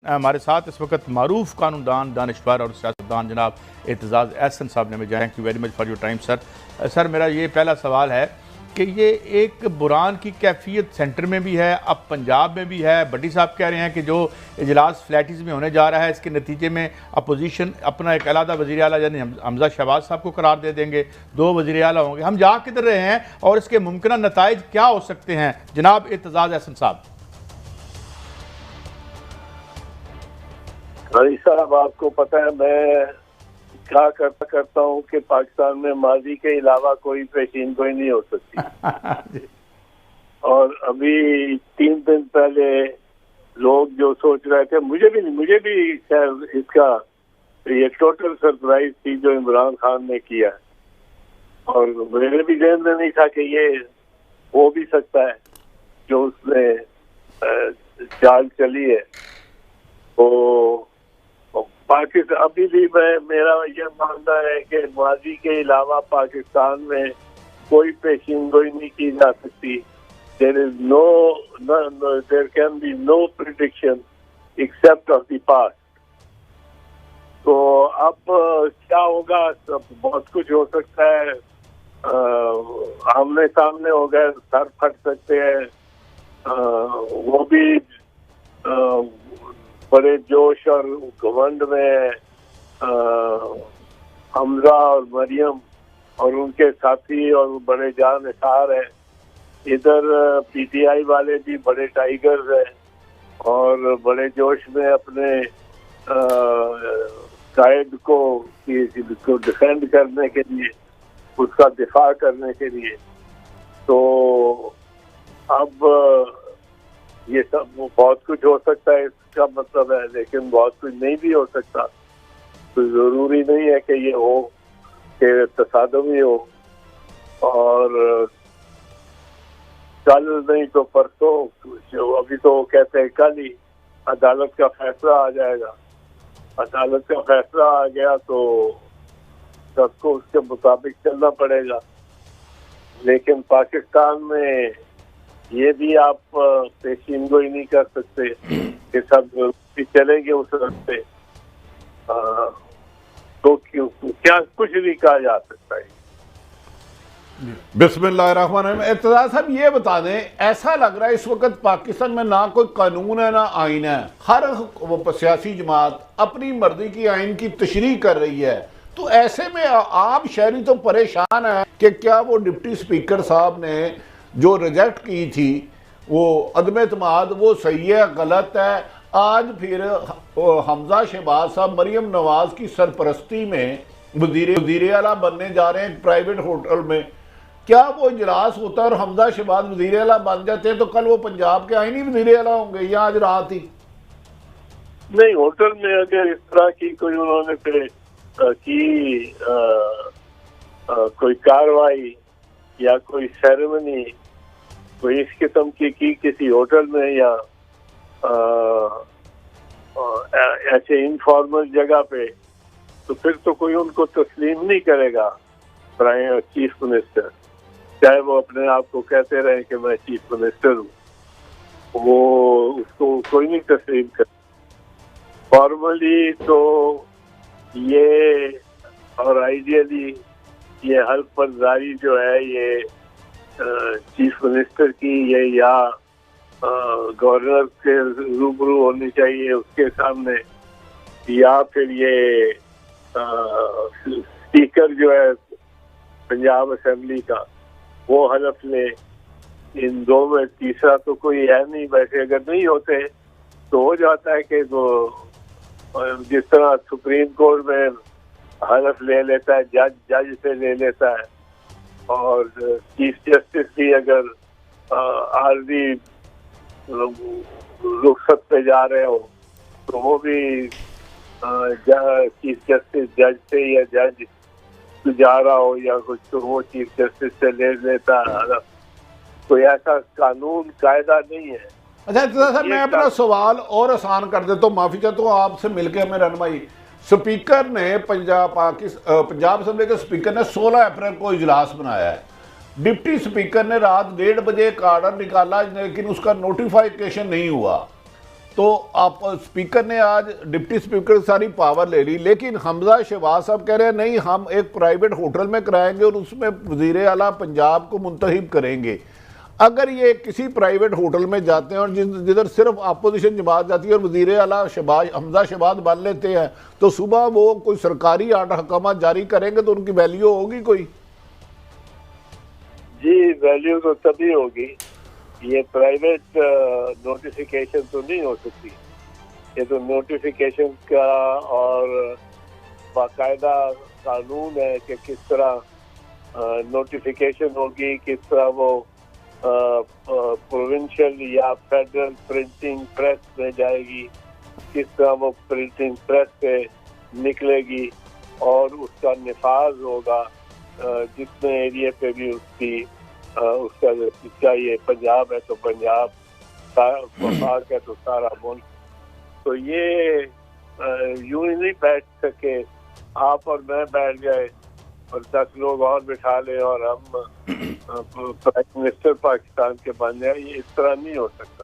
हमारे साथ इस वक्त मारूफ कानूनदान, दानिशवर और सियासतदान जनाब एतजाज़ एहसन साहब ने हमें thank you very much for your time sir. Sir मेरा ये पहला सवाल है कि ये एक बुरान की कैफियत सेंटर में भी है, अब पंजाब में भी है। भट्टी साहब कह रहे हैं कि जो इजलास फ्लैटिस में होने जा रहा है इसके नतीजे में अपोजिशन अपना एक अलहदा वज़ीर आला यानी हमजा शहबाज साहब को करार दे देंगे, 2 वज़ीर आला होंगे। हम जा किधर रहे हैं और इसके मुमकिन नताइज क्या हो सकते हैं जनाब एतजाज़ एहसन साहब? भाई साहब, आपको पता है मैं क्या करता हूँ कि पाकिस्तान में माजी के अलावा कोई पेशीन कोई नहीं हो सकती। और अभी 3 दिन पहले लोग जो सोच रहे थे, मुझे भी शायद इसका ये टोटल सरप्राइज थी जो इमरान खान ने किया, और मेरे भी ध्यान में नहीं था कि ये हो भी सकता है जो उसने चाल चली है। तो पाकिस्तान अभी भी मेरा यह मानना है कि माजी के अलावा पाकिस्तान में कोई पेशीनगोई नहीं की जा सकती। There can be no prediction except of the past. तो अब क्या होगा, सब बहुत कुछ हो सकता है। आमने सामने हो गए, सर फट सकते हैं। वो भी बड़े जोश और घमंड में हमजा और मरियम और उनके साथी और बड़े जानसार हैं। इधर पीटीआई वाले भी बड़े टाइगर्स हैं और बड़े जोश में अपने कायद को डिफेंड करने के लिए, उसका दिफा करने के लिए। तो अब ये सब बहुत कुछ हो सकता है, इसका मतलब है, लेकिन बहुत कुछ नहीं भी हो सकता। तो जरूरी नहीं है कि ये हो कि तसादम ही हो। और कल नहीं तो परसों, अभी तो कहते हैं कल ही अदालत का फैसला आ जाएगा। अदालत का फैसला आ गया तो सबको उसके मुताबिक चलना पड़ेगा। लेकिन पाकिस्तान में ये भी आप पेशीनगोई नहीं कर सकते कि सब चलेंगे उस रास्ते। तो क्यों क्या कुछ नहीं कहा जा सकता है। बिस्मिल्लाहिर्रहमानिर्रहीम। एतजाज़ साहब ये बता दें, ऐसा लग रहा है इस वक्त पाकिस्तान में ना कोई कानून है ना आइन है, हर सियासी जमात अपनी मर्जी की आइन की तशरीह कर रही है। तो ऐसे में आम शहरी तो परेशान है कि क्या वो डिप्टी स्पीकर साहब ने जो रिजेक्ट की थी वो अदम एतमाद, वो सही है गलत है? आज फिर हमजा शहबाज साहब मरियम नवाज की सरपरस्ती में वजीर आला बनने जा रहे हैं प्राइवेट होटल में। क्या वो इजलास होता है और हमजा शहबाज वजीर आला बन जाते हैं तो कल वो पंजाब के आईनी वजीर आला होंगे या आज रात ही? नहीं, होटल में अगर इस तरह की कोई उन्होंने की कोई कार्रवाई या कोई सेरेमनी कोई इस किस्म की किसी होटल में या ऐसे इनफॉर्मल जगह पे, तो फिर तो कोई उनको तस्लीम नहीं करेगा प्राइम चीफ मिनिस्टर, चाहे वो अपने आप को कहते रहे कि मैं चीफ मिनिस्टर हूँ। वो उसको कोई नहीं तस्लीम कर। फॉर्मली तो ये और आइडियली ये हल्फ बर्दारी जो है ये चीफ मिनिस्टर की ये या गवर्नर के रूबरू होनी चाहिए उसके सामने, या फिर ये स्पीकर जो है पंजाब असेंबली का वो हलफ ले। इन दो में तीसरा तो कोई है नहीं। वैसे अगर नहीं होते तो हो जाता है कि वो जिस तरह सुप्रीम कोर्ट में हलफ ले लेता है जज से ले लेता है, और चीफ जस्टिस भी अगर आर्जी रुखसत पे जा रहे हो तो वो भी चीफ जस्टिस जज से या जज जा रहा हो या कुछ तो वो चीफ जस्टिस से ले लेता है। कोई ऐसा कानून कायदा नहीं है। अच्छा सर, मैं अपना सवाल और आसान कर देता हूँ, माफी चाहता हूँ आपसे मिलकर हमें रहनुमाई। स्पीकर ने पंजाब असेंबली के स्पीकर ने 16 अप्रैल को इजलास बनाया है। डिप्टी स्पीकर ने रात 1:30 बजे एक आर्डर निकाला, लेकिन उसका नोटिफिकेशन नहीं हुआ। तो आप स्पीकर ने आज डिप्टी स्पीकर की सारी पावर ले ली, लेकिन हमजा शहबाज साहब कह रहे हैं नहीं हम एक प्राइवेट होटल में कराएंगे और उसमें वज़ीर आला पंजाब को मुंतखब करेंगे। अगर ये किसी प्राइवेट होटल में जाते हैं और जिधर सिर्फ अपोजिशन जमात जाती है और वज़ीर आला हमजा शहबाज बन लेते हैं, तो सुबह वो कोई सरकारी आर्डर हकाम जारी करेंगे तो उनकी वैल्यू होगी कोई? जी वैल्यू तो तभी होगी, ये प्राइवेट नोटिफिकेशन तो नहीं हो सकती। ये तो नोटिफिकेशन का और बाकायदा कानून है कि किस तरह नोटिफिकेशन होगी, किस तरह वो प्रोविंशियल या फेडरल प्रिंटिंग प्रेस में जाएगी, किस तरह वो प्रिंटिंग प्रेस पे निकलेगी और उसका निफाज होगा जितने एरिया पे भी उसका चाहिए। पंजाब है तो पंजाब, पाक है तो सारा मुल्क। तो ये यूं ही नहीं बैठ सके, आप और मैं बैठ जाए और 10 लोग और बिठा लें और हम प्राइम मिनिस्टर पाकिस्तान के बन जाए, ये इस तरह नहीं हो सकता।